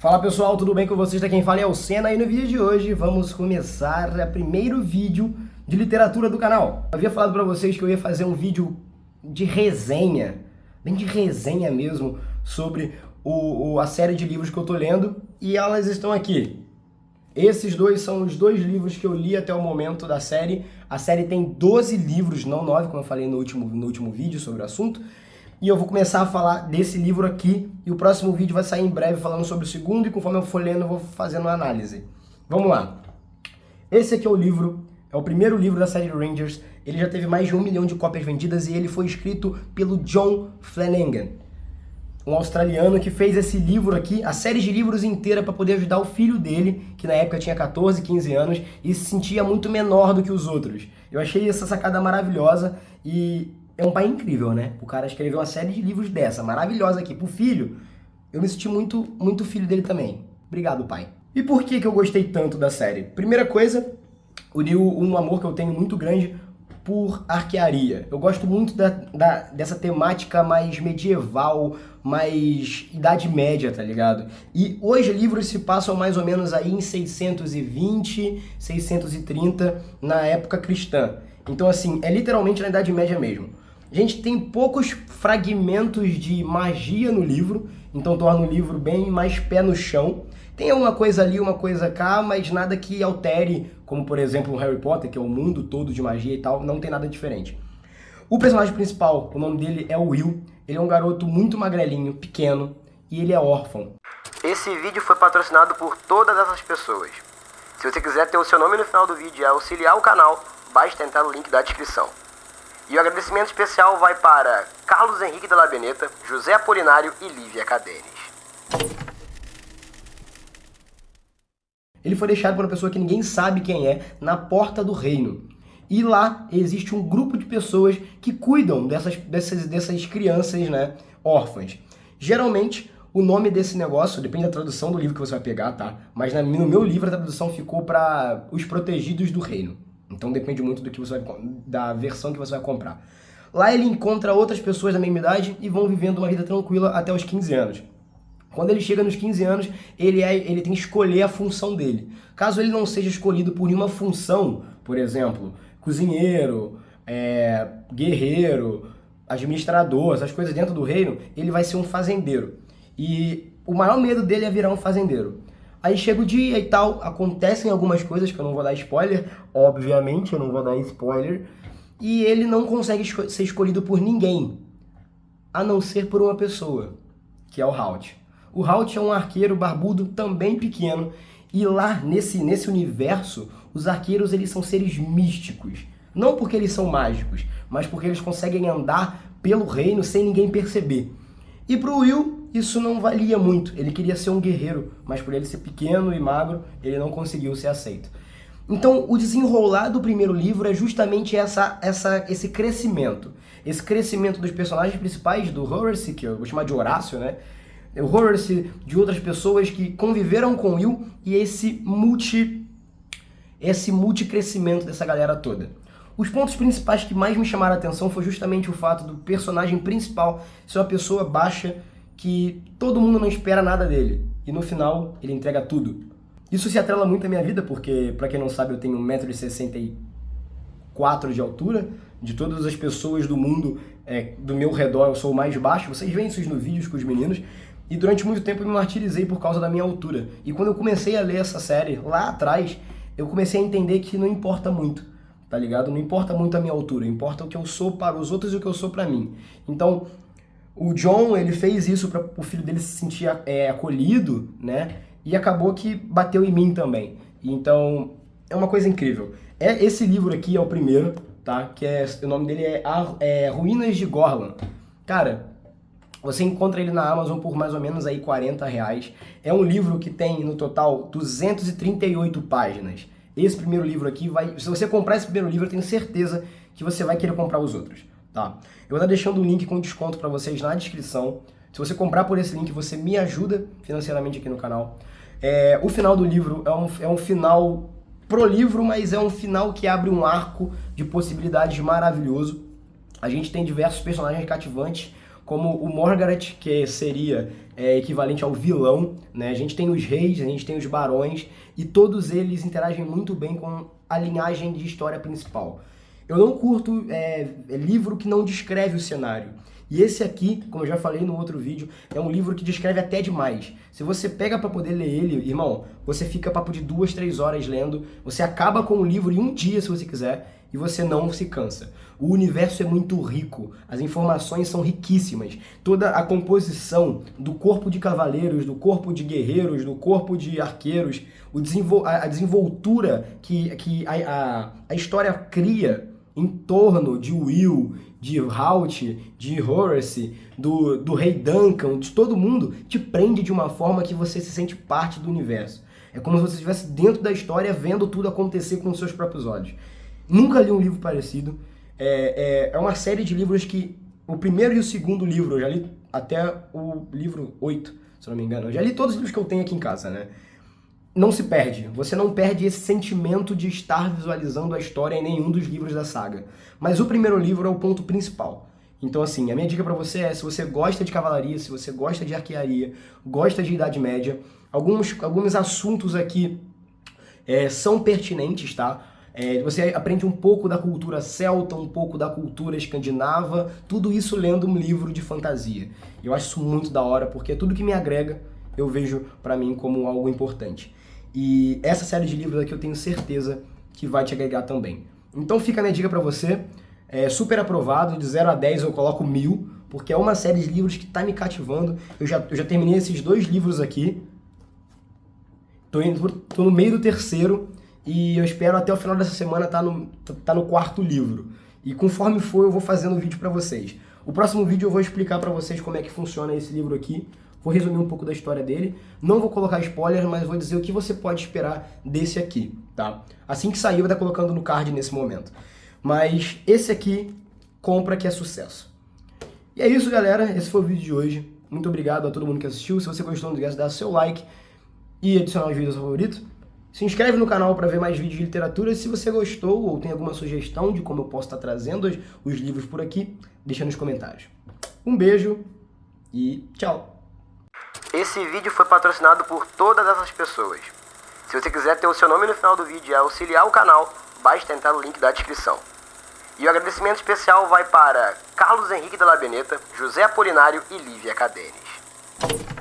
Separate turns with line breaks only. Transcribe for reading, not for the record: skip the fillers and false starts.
Fala pessoal, tudo bem com vocês? Aqui quem fala é o Senna e no vídeo de hoje vamos começar o primeiro vídeo de literatura do canal. Eu havia falado pra vocês que eu ia fazer um vídeo de resenha, bem de resenha mesmo, sobre a série de livros que eu tô lendo e elas estão aqui. Esses dois são os dois livros que eu li até o momento da série. A série tem 12 livros, não 9, como eu falei no último vídeo sobre o assunto. E eu vou começar a falar desse livro aqui, e o próximo vídeo vai sair em breve falando sobre o segundo, e conforme eu for lendo eu vou fazendo uma análise. Vamos lá. Esse aqui é o livro, é o primeiro livro da série Rangers. Ele já teve mais de 1 milhão de cópias vendidas e ele foi escrito pelo John Flanagan, um australiano que fez esse livro aqui, a série de livros inteira, para poder ajudar o filho dele, que na época tinha 14, 15 anos, e se sentia muito menor do que os outros. Eu achei essa sacada maravilhosa e é um pai incrível, né? O cara escreveu uma série de livros dessa, maravilhosa aqui, pro filho. Eu me senti muito filho dele também. Obrigado, pai. E por que eu gostei tanto da série? Primeira coisa, um amor que eu tenho muito grande por arquearia. Eu gosto muito dessa temática mais medieval, mais Idade Média, tá ligado? E hoje livros se passam mais ou menos aí em 620, 630, na época cristã. Então assim, é literalmente na Idade Média mesmo. A gente tem poucos fragmentos de magia no livro, então torna o livro bem mais pé no chão. Tem uma coisa ali, uma coisa cá, mas nada que altere, como por exemplo o Harry Potter, que é o mundo todo de magia e tal, não tem nada diferente. O personagem principal, o nome dele é Will, ele é um garoto muito magrelinho, pequeno, e ele é órfão. Esse vídeo foi patrocinado por todas essas pessoas. Se você quiser ter o seu nome no final do vídeo e auxiliar o canal, basta entrar no link da descrição. E o agradecimento especial vai para Carlos Henrique de la Beneta, José Apolinário e Lívia Cadenes. Ele foi deixado por uma pessoa que ninguém sabe quem é, na porta do reino. E lá existe um grupo de pessoas que cuidam dessas crianças, né, órfãs. Geralmente, o nome desse negócio, depende da tradução do livro que você vai pegar, tá? Mas no meu livro a tradução ficou para Os Protegidos do Reino. Então depende muito da versão que você vai comprar. Lá ele encontra outras pessoas da mesma idade e vão vivendo uma vida tranquila até os 15 anos. Quando ele chega nos 15 anos, ele tem que escolher a função dele. Caso ele não seja escolhido por nenhuma função, por exemplo, cozinheiro, guerreiro, administrador, essas coisas dentro do reino, ele vai ser um fazendeiro. E o maior medo dele é virar um fazendeiro. Aí chega o dia e tal, acontecem algumas coisas que eu não vou dar spoiler, obviamente eu não vou dar spoiler, e ele não consegue ser escolhido por ninguém, a não ser por uma pessoa, que é o Halt. O Halt é um arqueiro barbudo, também pequeno, e lá nesse universo, os arqueiros eles são seres místicos. Não porque eles são mágicos, mas porque eles conseguem andar pelo reino sem ninguém perceber. E pro Will, isso não valia muito. Ele queria ser um guerreiro, mas por ele ser pequeno e magro, ele não conseguiu ser aceito. Então, o desenrolar do primeiro livro é justamente esse crescimento. Esse crescimento dos personagens principais, do Horace, que eu vou chamar de Horácio, né? O Horace, de outras pessoas que conviveram com Will, e esse multi-crescimento dessa galera toda. Os pontos principais que mais me chamaram a atenção foi justamente o fato do personagem principal ser uma pessoa baixa que todo mundo não espera nada dele. E no final, ele entrega tudo. Isso se atrela muito à minha vida, porque, pra quem não sabe, eu tenho 1,64 m de altura. De todas as pessoas do mundo, do meu redor, eu sou o mais baixo. Vocês veem isso nos vídeos com os meninos. E durante muito tempo eu me martirizei por causa da minha altura. E quando eu comecei a ler essa série, lá atrás, eu comecei a entender que não importa muito, tá ligado? Não importa muito a minha altura, importa o que eu sou para os outros e o que eu sou para mim. Então, o John, ele fez isso para o filho dele se sentir acolhido, né? E acabou que bateu em mim também. Então, é uma coisa incrível. Esse livro aqui é o primeiro, tá? O nome dele é Ruínas de Gorlan. Cara, você encontra ele na Amazon por mais ou menos aí R$40. É um livro que tem, no total, 238 páginas. Esse primeiro livro aqui se você comprar esse primeiro livro, eu tenho certeza que você vai querer comprar os outros, tá? Eu vou estar deixando um link com desconto para vocês na descrição. Se você comprar por esse link, você me ajuda financeiramente aqui no canal. O final do livro é um final pro livro, mas é um final que abre um arco de possibilidades maravilhoso. A gente tem diversos personagens cativantes, como o Morgaret, que seria equivalente ao vilão, né? A gente tem os reis, a gente tem os barões, e todos eles interagem muito bem com a linhagem de história principal. Eu não curto livro que não descreve o cenário. E esse aqui, como eu já falei no outro vídeo, é um livro que descreve até demais. Se você pega para poder ler ele, irmão, você fica papo de 2, 3 horas lendo, você acaba com o livro em um dia se você quiser, e você não se cansa. O universo é muito rico, as informações são riquíssimas. Toda a composição do corpo de cavaleiros, do corpo de guerreiros, do corpo de arqueiros, a desenvoltura que a história cria em torno de Will, de Halt, de Horace, do Rei Duncan, de todo mundo, te prende de uma forma que você se sente parte do universo. É como se você estivesse dentro da história, vendo tudo acontecer com os seus próprios olhos. Nunca li um livro parecido. É uma série de livros que... O primeiro e o segundo livro, eu já li até o livro 8, se não me engano. Eu já li todos os livros que eu tenho aqui em casa, né? Não se perde. Você não perde esse sentimento de estar visualizando a história em nenhum dos livros da saga. Mas o primeiro livro é o ponto principal. Então, assim, a minha dica pra você é, se você gosta de cavalaria, se você gosta de arquearia, gosta de Idade Média, alguns assuntos aqui são pertinentes, tá? Você aprende um pouco da cultura celta, um pouco da cultura escandinava, tudo isso lendo um livro de fantasia. Eu acho isso muito da hora, porque tudo que me agrega, eu vejo pra mim como algo importante. E essa série de livros aqui eu tenho certeza que vai te agregar também. Então fica a minha dica pra você, super aprovado, de 0 a 10 eu coloco 1000, porque é uma série de livros que tá me cativando. Eu já terminei esses 2 livros aqui, tô no meio do terceiro, e eu espero até o final dessa semana tá no 4º livro. E conforme for, eu vou fazendo vídeo pra vocês. O próximo vídeo eu vou explicar pra vocês como é que funciona esse livro aqui. Vou resumir um pouco da história dele. Não vou colocar spoilers, mas vou dizer o que você pode esperar desse aqui, tá? Assim que sair, eu vou estar colocando no card nesse momento. Mas esse aqui, compra que é sucesso. E é isso, galera. Esse foi o vídeo de hoje. Muito obrigado a todo mundo que assistiu. Se você gostou, não esquece de dar seu like e adicionar os vídeos ao favorito. Se inscreve no canal para ver mais vídeos de literatura. Se você gostou ou tem alguma sugestão de como eu posso estar trazendo os livros por aqui, deixa nos comentários. Um beijo e tchau! Esse vídeo foi patrocinado por todas essas pessoas. Se você quiser ter o seu nome no final do vídeo e auxiliar o canal, basta entrar no link da descrição. E o agradecimento especial vai para Carlos Henrique de la Beneta, José Apolinário e Lívia Cadenes.